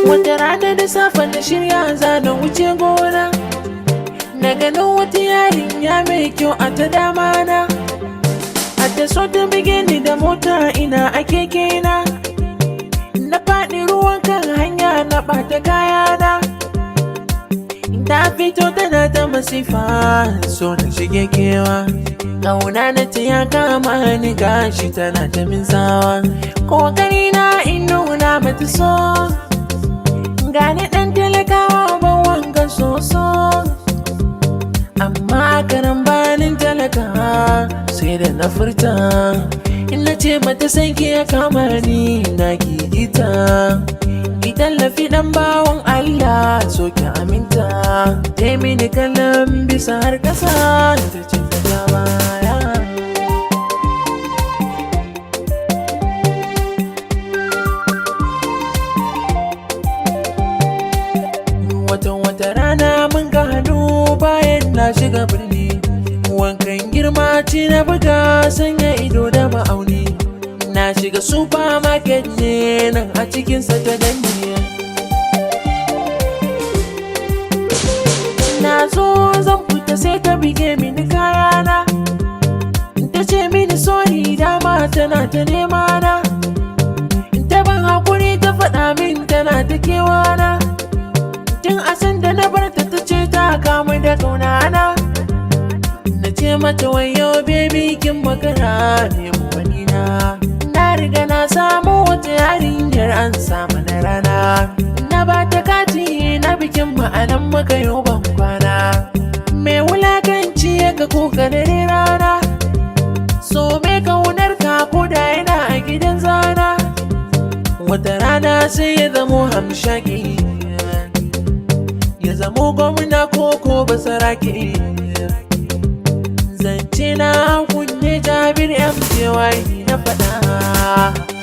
Wata rana da safe na shirya za na wuce gona, na ganin wata yarinya mai kyau a ta dama na. A ta so ta bige ni da mota ina a keke na faɗi ruwan kan hanya na ɓata kayana. Ta fito tana ta masifa so na shige kewa, ƙauna na ta ya kama ni gashi tana ta min sawa. Kokari na in nuna mata so, gani ɗan talakawa ban wanga soso, amma karan banin talaka sai da na furta. Ina ce mata sai ki ya kama ni na gigita, ki tallafi dan bawon Allah so ki aminta. Ta mini kallon bisa har kasa ta ce ta baya. Wata rana mun gano bayan na shiga birni, wankan girma ci na buga sanya ido da ma'auni. Na shiga supermarket ne nan a cikinsa ta danne, na zo zan fita sai ta bige mini kayana. Ta ce mini sorry dama tana ta nema na, ta ban hakuri ta faɗa min tana ta kewana. Tun a san da na barta ta ce ta kamu da ƙaunana. Na ce mata wayo baby kin makara ne wani na riga na samu wata yarinyar an samu na rana. Na ba ta kati na bikin ma'anan muka yi ban kwana, mai wulakanci ya ga kuka dare rana. So mai kaunar ka ko da yana a gidan zana, wata rana sai ya zamo hamshaki, ya zamo gwamna ko basarake. Zance na kunne Jabir MJY na faɗa.